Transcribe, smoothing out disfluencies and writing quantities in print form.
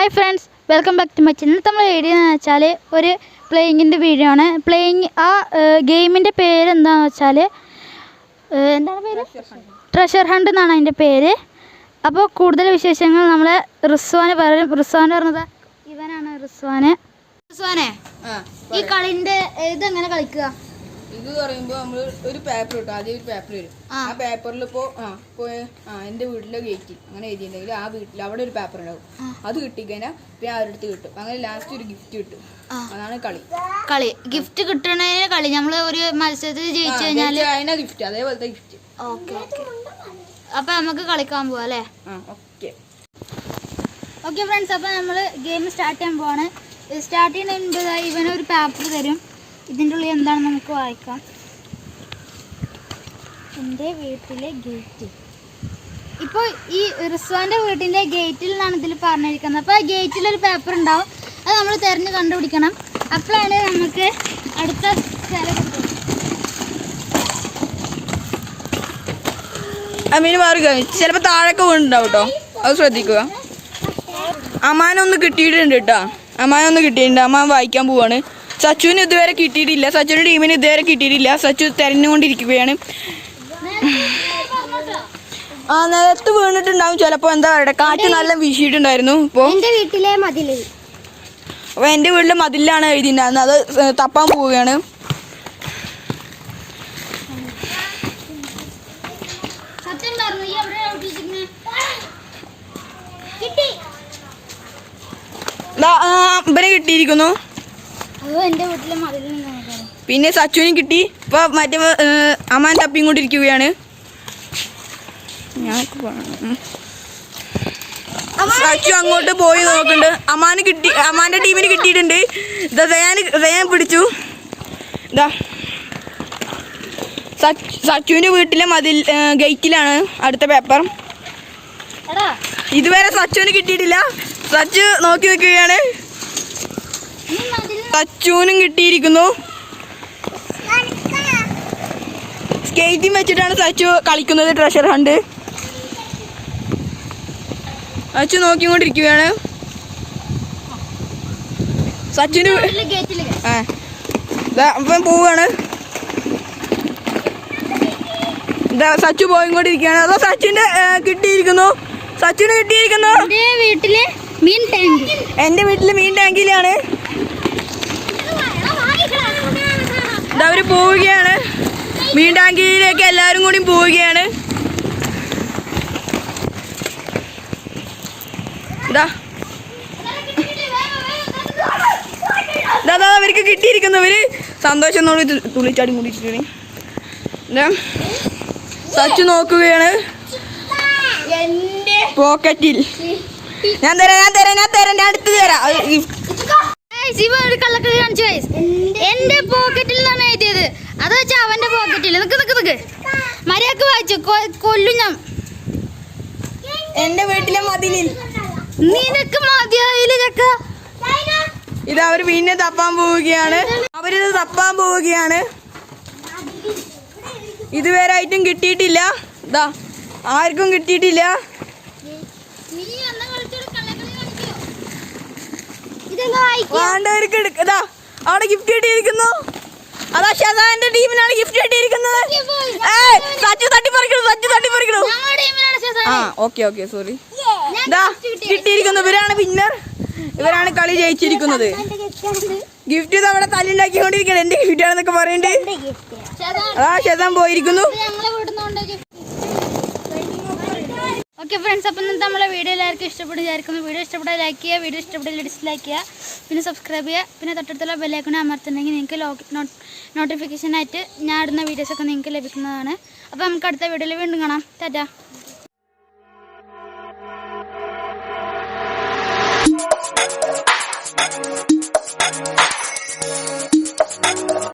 Hi friends, welcome back to my channel. നമ്മൾ video എന്ന് വെച്ചാൽ ഒരു പ്ലേയിങ്ങിൻ്റെ വീഡിയോ ആണ്. പ്ലേയിങ് ഗെയിമിൻ്റെ പേര് എന്താണെന്ന് വെച്ചാൽ എന്താണ് പേര്? ട്രഷർ ഹണ്ട് എന്നാണ് അതിൻ്റെ പേര്. അപ്പോൾ കൂടുതൽ വിശേഷങ്ങൾ നമ്മളെ റിസ്വാന് പറയും. റിസ്വാൻ പറഞ്ഞത് ഇവനാണ് റിസ്വാന്. റിസ്വാനെ, ഈ കളിൻ്റെ ഇതെങ്ങനെ കളിക്കുക? ഇത് പറയുമ്പോൾ നമ്മൾ ഒരു പേപ്പർ കിട്ടും. ആദ്യം ഒരു പേപ്പർ വരും. ആ പേപ്പറിൽ ഇപ്പോൾ എൻ്റെ വീട്ടിലെ ഗേറ്റ് അങ്ങനെ എഴുതിയിട്ടുണ്ടെങ്കിൽ ആ വീട്ടിൽ അവിടെ ഒരു പേപ്പർ ഉണ്ടാവും. അത് കിട്ടിക്കഴിഞ്ഞാൽ പിന്നെ അവരുടെ കിട്ടും. അങ്ങനെ ലാസ്റ്റ് ഒരു ഗിഫ്റ്റ് കിട്ടും. അതാണ് കളി. ഗിഫ്റ്റ് കിട്ടണതിന് കളി. നമ്മൾ ഒരു മത്സരത്തിൽ ജയിച്ചു കഴിഞ്ഞാൽ അതിനാ ഗിഫ്റ്റ്, അതേപോലത്തെ ഗിഫ്റ്റ്. ഓക്കെ അപ്പം നമുക്ക് കളിക്കാൻ പോവാം അല്ലേ? ഓക്കെ ഫ്രണ്ട്സ്, അപ്പം നമ്മൾ ഗെയിം സ്റ്റാർട്ട് ചെയ്യാൻ പോവാണ്. സ്റ്റാർട്ട് ചെയ്യുന്നതിന് ഇവനൊരു പേപ്പർ തരും. ഇതിൻ്റെ ഉള്ളിൽ എന്താണ് നമുക്ക് വായിക്കാം. എൻ്റെ വീട്ടിലെ ഗേറ്റ്. ഇപ്പോൾ ഈ റിസ്വാൻ്റെ വീട്ടിൻ്റെ ഗേറ്റിൽ നിന്നാണ് ഇതിൽ പറഞ്ഞിരിക്കുന്നത്. അപ്പോൾ ആ ഗേറ്റിലൊരു പേപ്പർ ഉണ്ടാവും. അത് നമ്മൾ തിരഞ്ഞ് കണ്ടുപിടിക്കണം. അപ്പോഴാണ് നമുക്ക് അടുത്ത സ്ഥലം കിട്ടുന്നത്. അമ്മീന് മാറുക, ചിലപ്പോൾ താഴേക്ക് വീണ്ടുണ്ടാവും കേട്ടോ, അത് ശ്രദ്ധിക്കുക. അമ്മാനൊന്ന് കിട്ടിയിട്ടുണ്ട് കേട്ടോ. അമ്മാനൊന്ന് കിട്ടിയിട്ടുണ്ട്. അമ്മാൻ വായിക്കാൻ പോവാണ്. സച്ചുവിന് ഇതുവരെ കിട്ടിയിട്ടില്ല. സച്ചുവിൻ്റെ ടീമിന് ഇതുവരെ കിട്ടിയിട്ടില്ല. സച്ചു തെരഞ്ഞുകൊണ്ടിരിക്കുകയാണ്. നിലത്ത് വീണിട്ടുണ്ടാവും ചിലപ്പോൾ. എന്താ പറയുക, കാറ്റ് നല്ല വീശിയിട്ടുണ്ടായിരുന്നു. ഇപ്പോൾ അപ്പോൾ എൻ്റെ വീട്ടിലെ മതിലാണ് എഴുതിയിട്ടുണ്ടായിരുന്നത്. അത് തപ്പാൻ പോവുകയാണ്. ഇവനെ കിട്ടിയിരിക്കുന്നു. പിന്നെ സച്ചുവിനും കിട്ടി. ഇപ്പൊ മറ്റേ അമ്മാൻ തപ്പിക്കൊണ്ടിരിക്കുകയാണ്. സച്ചു അങ്ങോട്ട് പോയി നോക്കുന്നുണ്ട്. അമ്മാന് കിട്ടി. അമ്മാന്റെ ടീമിന് കിട്ടിയിട്ടുണ്ട്. റയാൻ പിടിച്ചു. ഇതാ സച്ചുവിന്റെ വീട്ടിലെ ഗേറ്റിലാണ് അടുത്ത പേപ്പർ. ഇതുവരെ സച്ചുവിന് കിട്ടിയിട്ടില്ല. സച്ചു നോക്കി നിൽക്കുകയാണ്. സച്ചുവിനും കിട്ടിയിരിക്കുന്നു. സ്കേറ്റിംഗ് വെച്ചിട്ടാണ് സച്ചു കളിക്കുന്നത്. Treasure hunt. സച്ചു നോക്കിക്കൊണ്ടിരിക്കുകയാണ്. സച്ചുവിന് ഇപ്പം പോവുകയാണ്. സച്ചു പോയിക്കൊണ്ടിരിക്കുകയാണ്. അതോ സച്ചുവിന്റെ കിട്ടിയിരിക്കുന്നു. സച്ചുവിന് കിട്ടിയിരിക്കുന്നു. എൻ്റെ വീട്ടിലെ മീൻ ടാങ്കിലാണ്. അവര് പോവുകയാണ്. മീൻ ടാങ്കിയിലേക്ക് എല്ലാവരും കൂടി പോവുകയാണ്. അവർക്ക് കിട്ടിയിരിക്കുന്നു. അവര് സന്തോഷത്തോടെ തുള്ളിച്ചാടി കൂടിയിട്ടുണ്ട്. സച്ചു നോക്കുകയാണ് പോക്കറ്റിൽ. ഞാൻ അടുത്ത് തരാം. എന്റെ പോക്കറ്റിൽ നിന്നാണ് എഴുതിയത്. അത് വെച്ചാ അവന്റെ പോക്കറ്റിൽ. നിക്ക് മര്യാദക്ക് വായിച്ചു കൊല്ലും ഞാൻ. എന്റെ വീട്ടിലെ മതിലിൽ. നിനക്ക് മതിയായില്ല ചക്ക. ഇത് അവര് പിന്നെ തപ്പാൻ പോവുകയാണ്. അവരിത് തപ്പാൻ പോവുകയാണ്. ഇതുവരെ ആയിട്ടും കിട്ടിയിട്ടില്ല. ഇതാ ആർക്കും കിട്ടിയിട്ടില്ല. വേണ്ടവർക്ക് അവിടെ ഗിഫ്റ്റ് കിട്ടിയിരിക്കുന്നു. അതാ ഷസാന്റെ ടീമിനാണ് ഗിഫ്റ്റ് കിട്ടിയിരിക്കുന്നത്. സച്ചു തട്ടിപ്പറിക്കണു. Okay sorry. കിട്ടിയിരിക്കുന്നു. ഇവരാണ് വിന്നർ. ഇവരാണ് കളി ജയിച്ചിരിക്കുന്നത്. ഗിഫ്റ്റ് ഇത് അവിടെ തല്ലുണ്ടാക്കിക്കൊണ്ടിരിക്കണം. എന്റെ ഗിഫ്റ്റ് ആണെന്നൊക്കെ പറയുന്നുണ്ട്. അതാ ഷസാൻ പോയിരിക്കുന്നു. ഓക്കെ ഫ്രണ്ട്സ്, അപ്പം ഇന്നത്തെ നമ്മളെ വീഡിയോ എല്ലാവർക്കും ഇഷ്ടപ്പെട്ട് വിചാരിക്കുന്നു. വീഡിയോ ഇഷ്ടപ്പെട്ടാൽ ലൈക്ക് ചെയ്യുക, വീഡിയോ ഇഷ്ടപ്പെട്ടാൽ ഡിസ്ലൈക്ക് ചെയ്യുക, പിന്നെ സബ്സ്ക്രൈബ് ചെയ്യുക, പിന്നെ തൊട്ടടുത്തുള്ള ബെല്ലൈക്കൺ അമർത്തുന്നുണ്ടെങ്കിൽ നിങ്ങൾക്ക് നോട്ടിഫിക്കേഷനായിട്ട് ഞാൻ ഇടുന്ന വീഡിയോസൊക്കെ നിങ്ങൾക്ക് ലഭിക്കുന്നതാണ്. അപ്പോൾ നമുക്ക് അടുത്ത വീഡിയോയിൽ വീണ്ടും കാണാം. ടാറ്റാ.